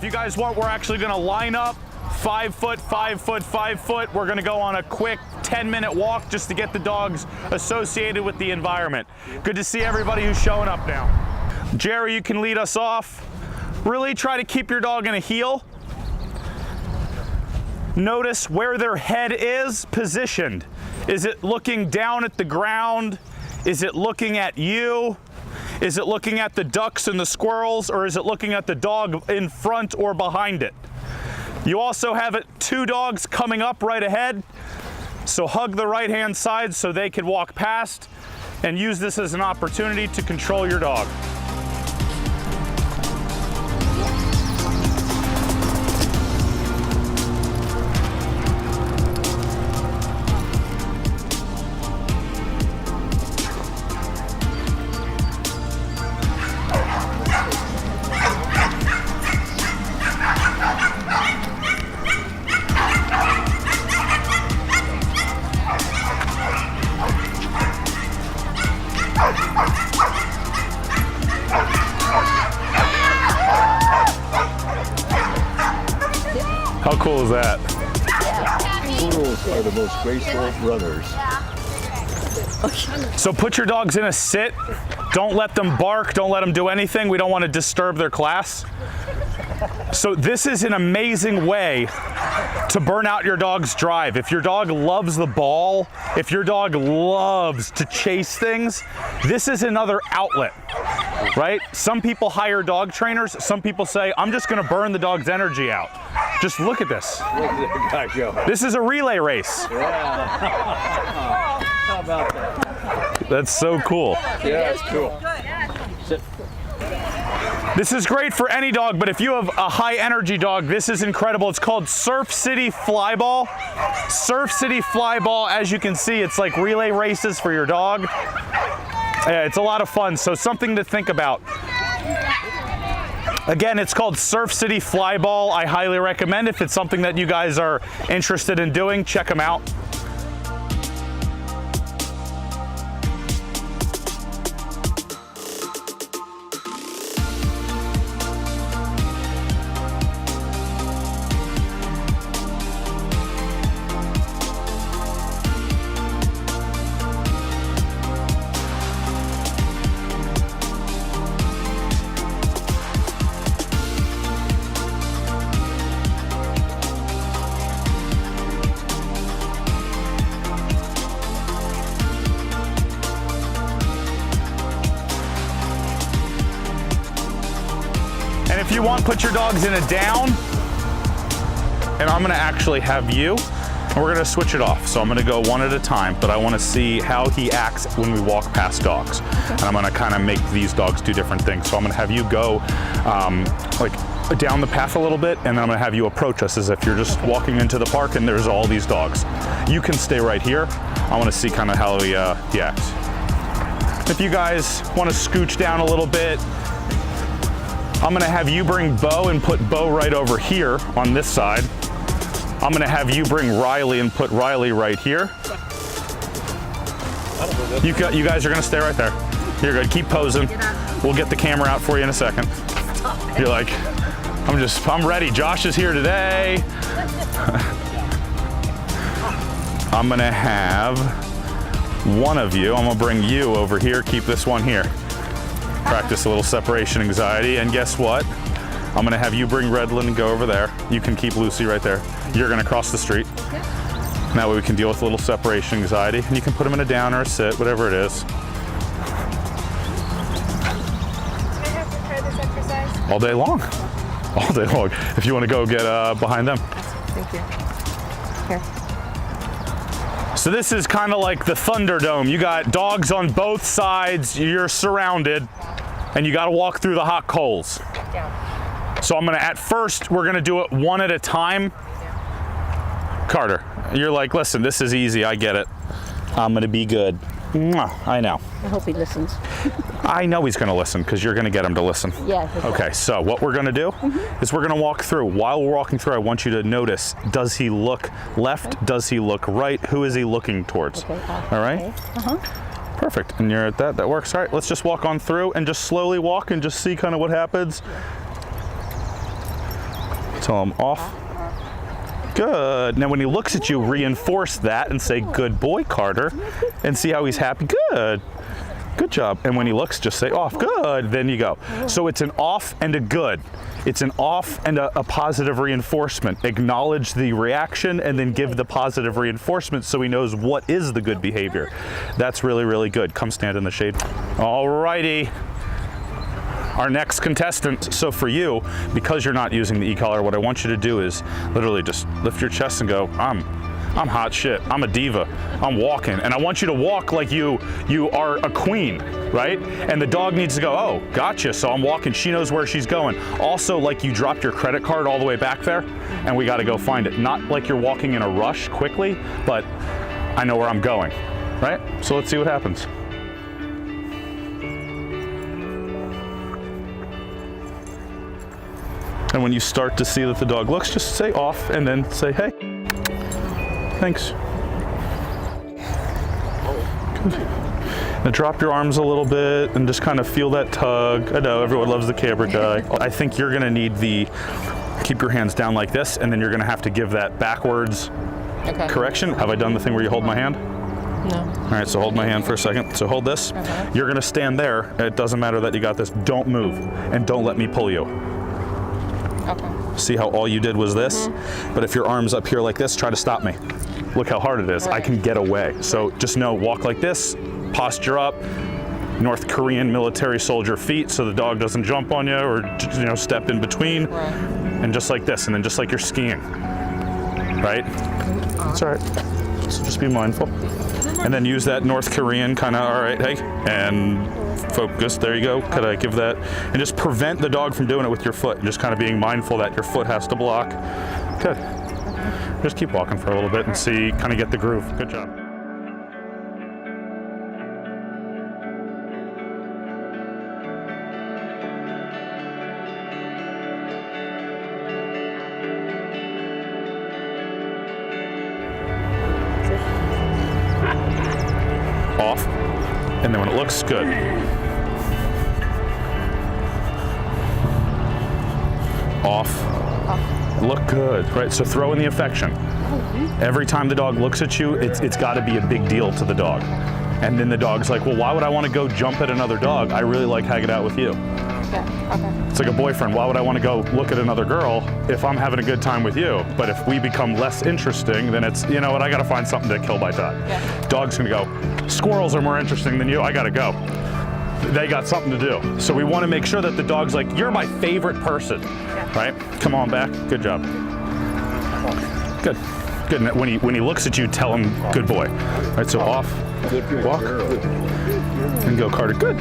you guys want, we're actually gonna line up 5 foot, 5 foot, 5 foot. We're gonna go on a quick 10-minute walk just to get the dogs associated with the environment. Good to see everybody who's showing up now. Jerry, you can lead us off. Really try to keep your dog in a heel. Notice where their head is positioned. Is it looking down at the ground? Is it looking at you? Is it looking at the ducks and the squirrels, or is it looking at the dog in front or behind it? You also have 2 dogs coming up right ahead, so hug the right-hand side so they can walk past, and use this as an opportunity to control your dog. How cool is that? Poodles are the most graceful runners. So put your dogs in a sit. Don't let them bark. Don't let them do anything. We don't want to disturb their class. So this is an amazing way to burn out your dog's drive. If your dog loves the ball, if your dog loves to chase things, this is another outlet, right? Some people hire dog trainers. Some people say, I'm just going to burn the dog's energy out. Just look at this. This is a relay race. Yeah. How about that? That's so cool. Yeah, it's cool. This is great for any dog, but if you have a high energy dog, this is incredible. It's called Surf City Flyball. Surf City Flyball, as you can see, it's like relay races for your dog. Yeah, it's a lot of fun, so something to think about. Again, it's called Surf City Flyball. I highly recommend if it's something that you guys are interested in doing, check them out. And if you want, put your dogs in a down, and I'm gonna actually have you, and we're gonna switch it off. So I'm gonna go one at a time, but I wanna see how he acts when we walk past dogs. And I'm gonna kind of make these dogs do different things. So I'm gonna have you go like down the path a little bit, and then I'm gonna have you approach us as if you're just walking into the park and there's all these dogs. You can stay right here. I wanna see kind of how he acts. If you guys wanna scooch down a little bit, I'm gonna have you bring Bo and put Bo right over here on this side. I'm gonna have you bring Riley and put Riley right here. You guys are gonna stay right there. You're good, keep posing. We'll get the camera out for you in a second. You're like, I'm ready. Josh is here today. I'm gonna have one of you, I'm gonna bring you over here, keep this one here. Practice a little separation anxiety, and guess what? I'm gonna have you bring Redland and go over there. You can keep Lucy right there. You're gonna cross the street. That way we can deal with a little separation anxiety, and you can put them in a down or a sit, whatever it is. Can I have to try this exercise? All day long. All day long. If you wanna go get behind them. Thank you. Here. So this is kind of like the Thunderdome. You got dogs on both sides, you're surrounded, and you gotta walk through the hot coals. So at first, we're gonna do it one at a time. Carter, you're like, listen, this is easy, I get it. I'm gonna be good. I know. I hope he listens. I know he's gonna listen, because you're gonna get him to listen. Yeah. Okay, so what we're gonna do is we're gonna walk through. While we're walking through, I want you to notice, does he look left? Okay. Does he look right? Who is he looking towards? Okay. All right? Okay. Perfect, and you're at that works. All right, let's just walk on through and just slowly walk and just see kind of what happens. Tell him off. Good. Now when he looks at you, reinforce that and say, good boy, Carter, and see how he's happy. Good. Good job. And when he looks, just say off. Good. Then you go. So it's an off and a good. It's an off and a positive reinforcement. Acknowledge the reaction and then give the positive reinforcement so he knows what is the good behavior. That's really, really good. Come stand in the shade. All righty. Our next contestant. So for you, because you're not using the e-collar, what I want you to do is literally just lift your chest and go, I'm hot shit. I'm a diva. I'm walking. And I want you to walk like you are a queen, right? And the dog needs to go, oh, gotcha. So I'm walking. She knows where she's going. Also, like you dropped your credit card all the way back there and we got to go find it. Not like you're walking in a rush quickly, but I know where I'm going, right? So let's see what happens. And when you start to see that the dog looks, just say off and then say, hey, thanks. Good. Now drop your arms a little bit and just kind of feel that tug. I know everyone loves the camera guy. I think you're gonna need keep your hands down like this, and then you're gonna have to give that backwards correction. Have I done the thing where you hold my hand? No. All right, so hold my hand for a second. So hold this. You're gonna stand there. It doesn't matter that you got this. Don't move, and don't let me pull you. Okay. See how all you did was this? But if your arm's up here like this, try to stop me. Look how hard it is. I can get away. So just know, walk like this, posture up, North Korean military soldier feet so the dog doesn't jump on you or step in between. Right. And just like this, and then just like you're skiing, right? It's all right. So just be mindful. And then use that North Korean kind of, all right, hey, and focus, there you go. Could I give that? And just prevent the dog from doing it with your foot. Just kind of being mindful that your foot has to block. Good. Just keep walking for a little bit and see, kind of get the groove. Good job. Off. And then when it looks good. Off. Look good, right? So throw in the affection. Every time the dog looks at you, it's got to be a big deal to the dog. And then the dog's like, well, why would I want to go jump at another dog? I really like hanging out with you. Yeah, okay. It's like a boyfriend. Why would I want to go look at another girl if I'm having a good time with you? But if we become less interesting, then it's, you know what, I got to find something to kill my time. Yeah. Dog's going to go, squirrels are more interesting than you. I got to go. They got something to do. So we want to make sure that the dog's like, you're my favorite person, right? Come on back. Good job. Good. Good. And when he looks at you, tell him, good boy. All right, so off, walk, and go, Carter. Good.